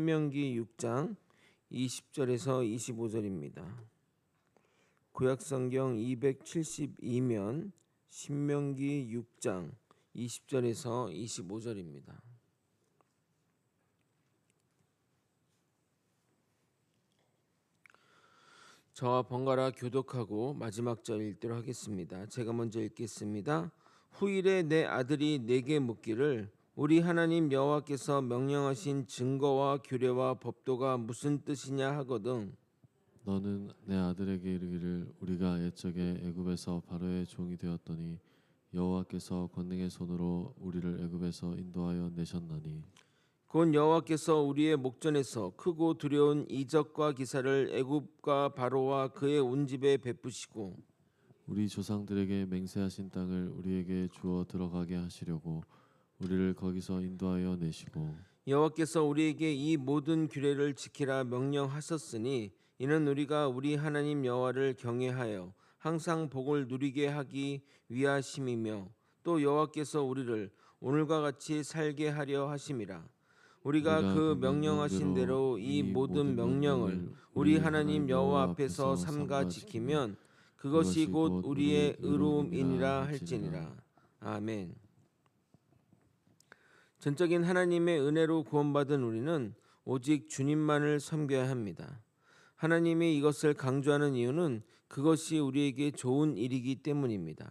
신명기 6장 20절에서 25절입니다. 구약성경 272면 신명기 6장 20절에서 25절입니다. 저와 번갈아 교독하고 마지막 절 읽도록 하겠습니다. 제가 먼저 읽겠습니다. 후일에 내 아들이 내게 묻기를 우리 하나님 여호와께서 명령하신 증거와 규례와 법도가 무슨 뜻이냐 하거든. 너는 내 아들에게 이르기를 우리가 옛적에 애굽에서 바로의 종이 되었더니 여호와께서 권능의 손으로 우리를 애굽에서 인도하여 내셨나니 곧 여호와께서 우리의 목전에서 크고 두려운 이적과 기사를 애굽과 바로와 그의 온 집에 베푸시고 우리 조상들에게 맹세하신 땅을 우리에게 주어 들어가게 하시려고 우리를 거기서 인도하여 내시고 여호와께서 우리에게 이 모든 규례를 지키라 명령하셨으니 이는 우리가 우리 하나님 여호와를 경외하여 항상 복을 누리게 하기 위하심이며 또 여호와께서 우리를 오늘과 같이 살게 하려 하심이라. 우리가 그 명령하신 대로 이 모든 명령을 우리 하나님 여호와 앞에서 삼가 지키면 그것이 곧 우리의 의로움이니라 할지니라. 아멘. 전적인 하나님의 은혜로 구원받은 우리는 오직 주님만을 섬겨야 합니다. 하나님이 이것을 강조하는 이유는 그것이 우리에게 좋은 일이기 때문입니다.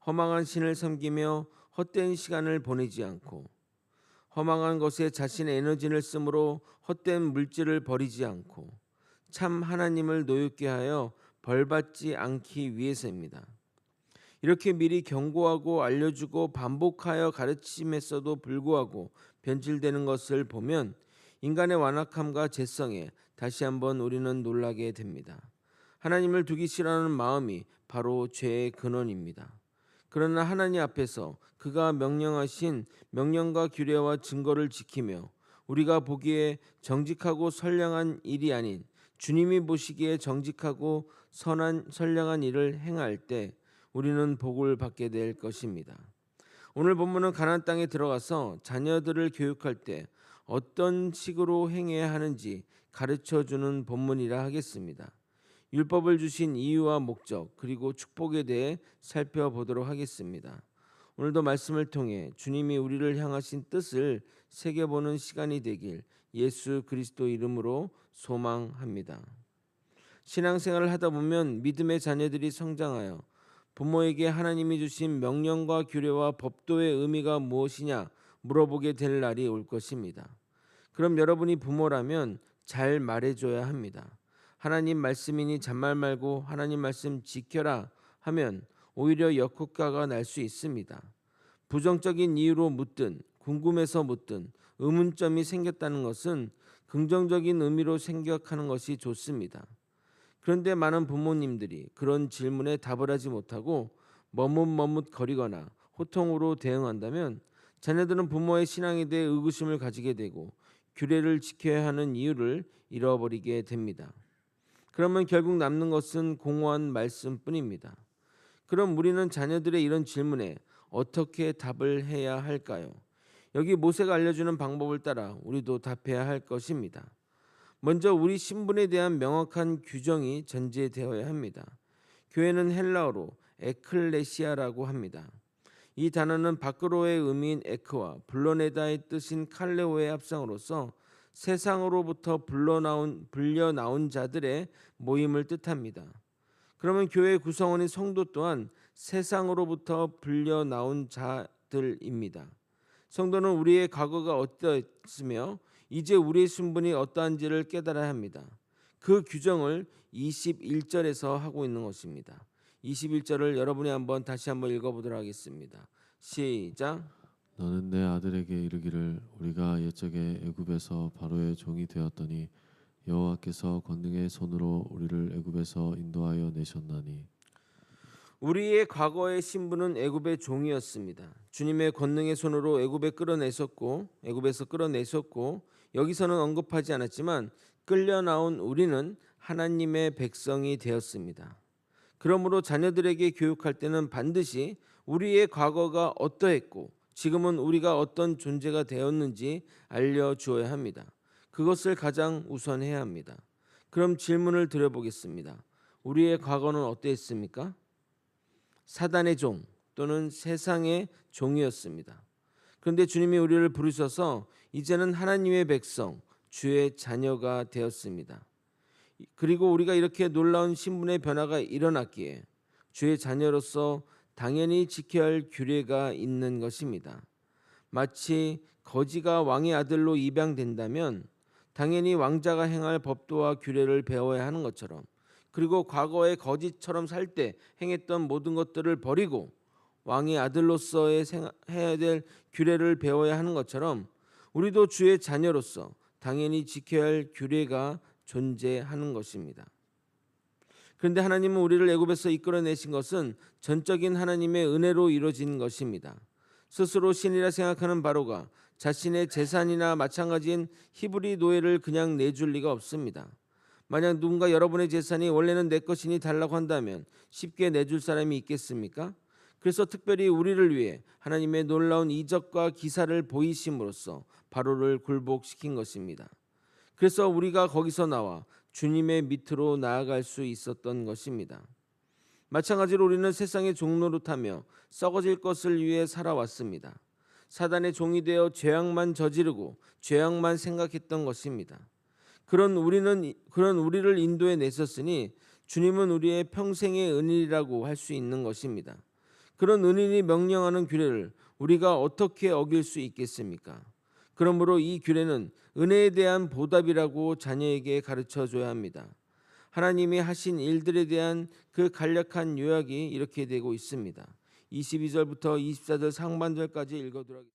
허망한 신을 섬기며 헛된 시간을 보내지 않고 허망한 것에 자신의 에너지를 쓰므로 헛된 물질을 버리지 않고 참 하나님을 노엽게 하여 벌받지 않기 위해서입니다. 이렇게 미리 경고하고 알려주고 반복하여 가르침했어도 불구하고 변질되는 것을 보면 인간의 완악함과 죄성에 다시 한번 우리는 놀라게 됩니다. 하나님을 두기 싫어하는 마음이 바로 죄의 근원입니다. 그러나 하나님 앞에서 그가 명령하신 명령과 규례와 증거를 지키며 우리가 보기에 정직하고 선량한 일이 아닌 주님이 보시기에 정직하고 선량한 일을 행할 때 우리는 복을 받게 될 것입니다. 오늘 본문은 가나안 땅에 들어가서 자녀들을 교육할 때 어떤 식으로 행해야 하는지 가르쳐주는 본문이라 하겠습니다. 율법을 주신 이유와 목적 그리고 축복에 대해 살펴보도록 하겠습니다. 오늘도 말씀을 통해 주님이 우리를 향하신 뜻을 새겨보는 시간이 되길 예수 그리스도 이름으로 소망합니다. 신앙생활을 하다 보면 믿음의 자녀들이 성장하여 부모에게 하나님이 주신 명령과 규례와 법도의 의미가 무엇이냐 물어보게 될 날이 올 것입니다. 그럼 여러분이 부모라면 잘 말해줘야 합니다. 하나님 말씀이니 잔말 말고 하나님 말씀 지켜라 하면 오히려 역효과가 날 수 있습니다. 부정적인 이유로 묻든 궁금해서 묻든 의문점이 생겼다는 것은 긍정적인 의미로 생각하는 것이 좋습니다. 그런데 많은 부모님들이 그런 질문에 답을 하지 못하고 머뭇머뭇거리거나 호통으로 대응한다면 자녀들은 부모의 신앙에 대해 의구심을 가지게 되고 규례를 지켜야 하는 이유를 잃어버리게 됩니다. 그러면 결국 남는 것은 공허한 말씀뿐입니다. 그럼 우리는 자녀들의 이런 질문에 어떻게 답을 해야 할까요? 여기 모세가 알려주는 방법을 따라 우리도 답해야 할 것입니다. 먼저 우리 신분에 대한 명확한 규정이 전제되어야 합니다. 교회는 헬라어로 에클레시아라고 합니다. 이 단어는 바크로의 의미인 에크와 불러내다의 뜻인 칼레오의 합성어로서 세상으로부터 불려 나온 자들의 모임을 뜻합니다. 그러면 교회의 구성원인 성도 또한 세상으로부터 불려 나온 자들입니다. 성도는 우리의 과거가 어떠했으며 이제 우리의 신분이 어떠한지를 깨달아야 합니다. 그 규정을 21절에서 하고 있는 것입니다. 21절을 여러분이 다시 한번 읽어보도록 하겠습니다. 시작. 너는 내 아들에게 이르기를 우리가 옛적에 애굽에서 바로의 종이 되었더니 여호와께서 권능의 손으로 우리를 애굽에서 인도하여 내셨나니 우리의 과거의 신분은 애굽의 종이었습니다. 주님의 권능의 손으로 애굽에서 끌어내셨고 여기서는 언급하지 않았지만 끌려 나온 우리는 하나님의 백성이 되었습니다. 그러므로 자녀들에게 교육할 때는 반드시 우리의 과거가 어떠했고 지금은 우리가 어떤 존재가 되었는지 알려주어야 합니다. 그것을 가장 우선해야 합니다. 그럼 질문을 드려보겠습니다. 우리의 과거는 어땠습니까? 사단의 종 또는 세상의 종이었습니다. 그런데 주님이 우리를 부르셔서 이제는 하나님의 백성, 주의 자녀가 되었습니다. 그리고 우리가 이렇게 놀라운 신분의 변화가 일어났기에 주의 자녀로서 당연히 지켜야 할 규례가 있는 것입니다. 마치 거지가 왕의 아들로 입양된다면 당연히 왕자가 행할 법도와 규례를 배워야 하는 것처럼, 그리고 과거에 거지처럼 살 때 행했던 모든 것들을 버리고 왕의 아들로서의 해야 될 규례를 배워야 하는 것처럼 우리도 주의 자녀로서 당연히 지켜야 할 규례가 존재하는 것입니다. 그런데 하나님은 우리를 애굽에서 이끌어내신 것은 전적인 하나님의 은혜로 이루어진 것입니다. 스스로 신이라 생각하는 바로가 자신의 재산이나 마찬가지인 히브리 노예를 그냥 내줄 리가 없습니다. 만약 누군가 여러분의 재산이 원래는 내 것이니 달라고 한다면 쉽게 내줄 사람이 있겠습니까? 그래서 특별히 우리를 위해 하나님의 놀라운 이적과 기사를 보이심으로써 바로를 굴복시킨 것입니다. 그래서 우리가 거기서 나와 주님의 밑으로 나아갈 수 있었던 것입니다. 마찬가지로 우리는 세상의 종노릇하며 썩어질 것을 위해 살아왔습니다. 사단의 종이 되어 죄악만 저지르고 죄악만 생각했던 것입니다. 그런 우리를 인도해 내셨으니 주님은 우리의 평생의 은인이라고 할 수 있는 것입니다. 그런 은인이 명령하는 규례를 우리가 어떻게 어길 수 있겠습니까? 그러므로 이 규례는 은혜에 대한 보답이라고 자녀에게 가르쳐 줘야 합니다. 하나님이 하신 일들에 대한 그 간략한 요약이 이렇게 되고 있습니다. 22절부터 24절 상반절까지 읽어드리겠습니다.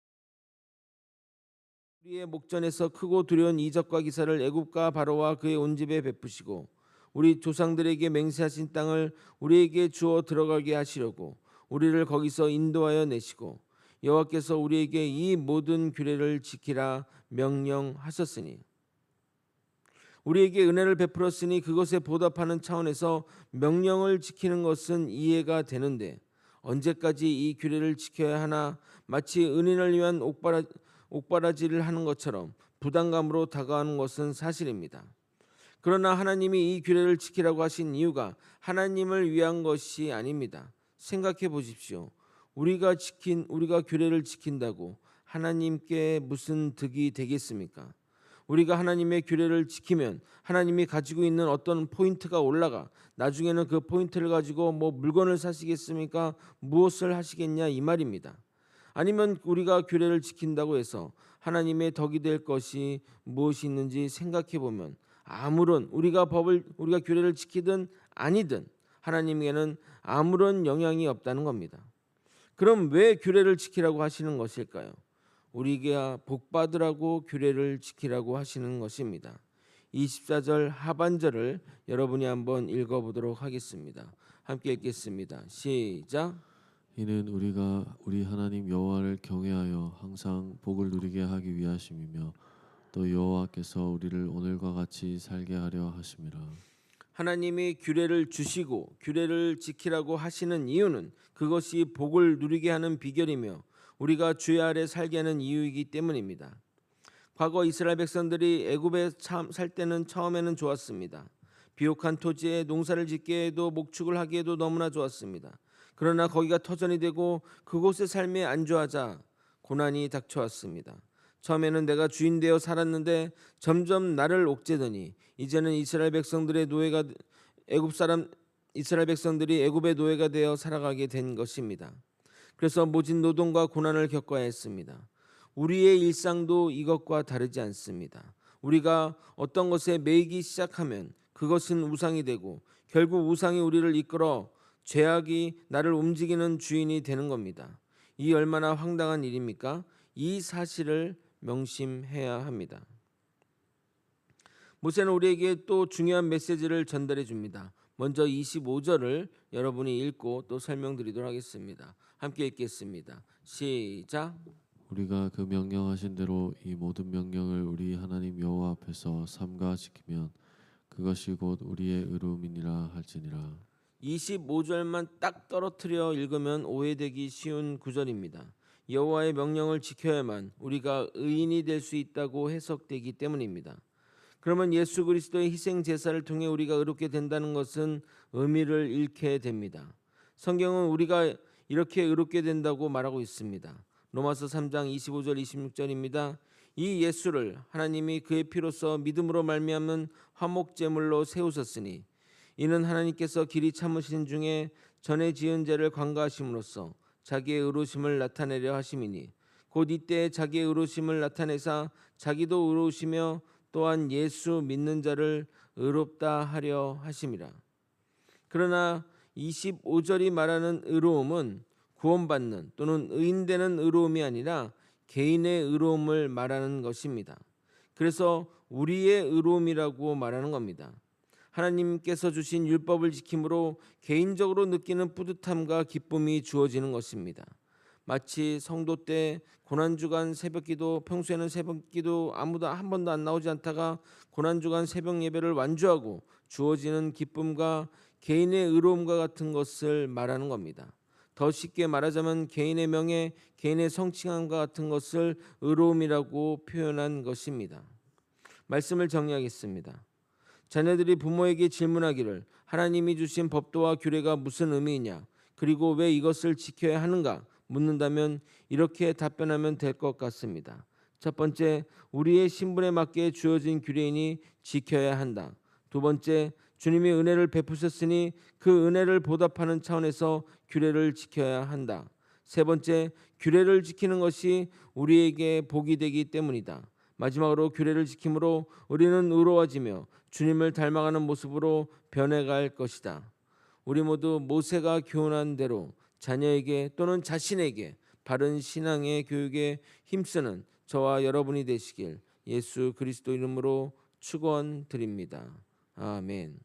우리의 목전에서 크고 두려운 이적과 기사를 애굽과 바로와 그의 온 집에 베푸시고 우리 조상들에게 맹세하신 땅을 우리에게 주어 들어가게 하시려고 우리를 거기서 인도하여 내시고 여호와께서 우리에게 이 모든 규례를 지키라 명령하셨으니, 우리에게 은혜를 베풀었으니 그것에 보답하는 차원에서 명령을 지키는 것은 이해가 되는데 언제까지 이 규례를 지켜야 하나 마치 은인을 위한 옥바라지를 하는 것처럼 부담감으로 다가오는 것은 사실입니다. 그러나 하나님이 이 규례를 지키라고 하신 이유가 하나님을 위한 것이 아닙니다. 생각해 보십시오. 우리가 규례를 지킨다고 하나님께 무슨 득이 되겠습니까? 우리가 하나님의 규례를 지키면 하나님이 가지고 있는 어떤 포인트가 올라가 나중에는 그 포인트를 가지고 뭐 물건을 사시겠습니까? 무엇을 하시겠냐 이 말입니다. 아니면 우리가 규례를 지킨다고 해서 하나님의 덕이 될 것이 무엇이 있는지 생각해 보면 아무런 우리가 규례를 지키든 아니든 하나님에게는 아무런 영향이 없다는 겁니다. 그럼 왜 규례를 지키라고 하시는 것일까요? 우리가 복 받으라고 규례를 지키라고 하시는 것입니다. 24절 하반절을 여러분이 한번 읽어보도록 하겠습니다. 함께 읽겠습니다. 시작. 이는 우리가 우리 하나님 여호와를 경외하여 항상 복을 누리게 하기 위하심이며 또 여호와께서 우리를 오늘과 같이 살게 하려 하심이라. 하나님이 규례를 주시고 규례를 지키라고 하시는 이유는 그것이 복을 누리게 하는 비결이며 우리가 주의 아래 살게 하는 이유이기 때문입니다. 과거 이스라엘 백성들이 애굽에 살 때는 처음에는 좋았습니다. 비옥한 토지에 농사를 짓기에도 목축을 하기에도 너무나 좋았습니다. 그러나 거기가 터전이 되고 그곳의 삶에 안주하자 고난이 닥쳐왔습니다. 처음에는 내가 주인 되어 살았는데 점점 나를 옥죄더니 이제는 이스라엘 백성들의 애굽의 노예가 되어 살아가게 된 것입니다. 그래서 모진 노동과 고난을 겪어야 했습니다. 우리의 일상도 이것과 다르지 않습니다. 우리가 어떤 것에 매이기 시작하면 그것은 우상이 되고 결국 우상이 우리를 이끌어 죄악이 나를 움직이는 주인이 되는 겁니다. 이 얼마나 황당한 일입니까? 이 사실을 명심해야 합니다. 모세는 우리에게 또 중요한 메시지를 전달해 줍니다. 먼저 25절을 여러분이 읽고 또 설명드리도록 하겠습니다. 함께 읽겠습니다. 시작. 우리가 그 명령하신 대로 이 모든 명령을 우리 하나님 여호와 앞에서 삼가 지키면 그것이 곧 우리의 의로움이니라 할지니라. 25절만 딱 떨어뜨려 읽으면 오해되기 쉬운 구절입니다. 여호와의 명령을 지켜야만 우리가 의인이 될 수 있다고 해석되기 때문입니다. 그러면 예수 그리스도의 희생 제사를 통해 우리가 의롭게 된다는 것은 의미를 잃게 됩니다. 성경은 우리가 이렇게 의롭게 된다고 말하고 있습니다. 로마서 3장 25절 26절입니다. 이 예수를 하나님이 그의 피로써 믿음으로 말미암은 화목제물로 세우셨으니 이는 하나님께서 길이 참으신 중에 전에 지은 죄를 관가하심으로써 자기의 의로우심을 나타내려 하심이니 곧 이때 자기의 의로우심을 나타내사 자기도 의로우시며 또한 예수 믿는 자를 의롭다 하려 하심이라. 그러나 25절이 말하는 의로움은 구원받는 또는 의인되는 의로움이 아니라 개인의 의로움을 말하는 것입니다. 그래서 우리의 의로움이라고 말하는 겁니다. 하나님께서 주신 율법을 지킴으로 개인적으로 느끼는 뿌듯함과 기쁨이 주어지는 것입니다. 마치 성도 때 고난주간 새벽기도, 평소에는 새벽기도 아무도 한 번도 안 나오지 않다가 고난주간 새벽 예배를 완주하고 주어지는 기쁨과 개인의 의로움과 같은 것을 말하는 겁니다. 더 쉽게 말하자면 개인의 명예, 개인의 성칭함과 같은 것을 의로움이라고 표현한 것입니다. 말씀을 정리하겠습니다. 자녀들이 부모에게 질문하기를 하나님이 주신 법도와 규례가 무슨 의미이냐, 그리고 왜 이것을 지켜야 하는가 묻는다면 이렇게 답변하면 될 것 같습니다. 첫 번째, 우리의 신분에 맞게 주어진 규례이니 지켜야 한다. 두 번째, 주님이 은혜를 베푸셨으니 그 은혜를 보답하는 차원에서 규례를 지켜야 한다. 세 번째, 규례를 지키는 것이 우리에게 복이 되기 때문이다. 마지막으로 규례를 지킴으로 우리는 의로워지며 주님을 닮아가는 모습으로 변해갈 것이다. 우리 모두 모세가 교훈한 대로 자녀에게 또는 자신에게 바른 신앙의 교육에 힘쓰는 저와 여러분이 되시길 예수 그리스도 이름으로 축원드립니다. 아멘.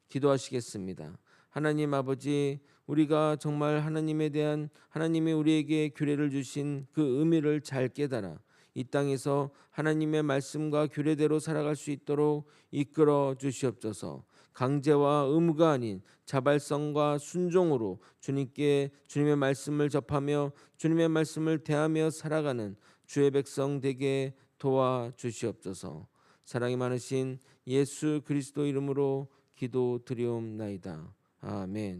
기도하시겠습니다. 하나님 아버지, 우리가 정말 하나님에 대한 하나님이 우리에게 규례를 주신 그 의미를 잘 깨달아 이 땅에서 하나님의 말씀과 규례대로 살아갈 수 있도록 이끌어 주시옵소서. 강제와 의무가 아닌 자발성과 순종으로 주님께 주님의 말씀을 접하며 주님의 말씀을 대하며 살아가는 주의 백성 되게 도와 주시옵소서. 사랑이 많으신 예수 그리스도 이름으로 기도드리옵나이다. 아멘.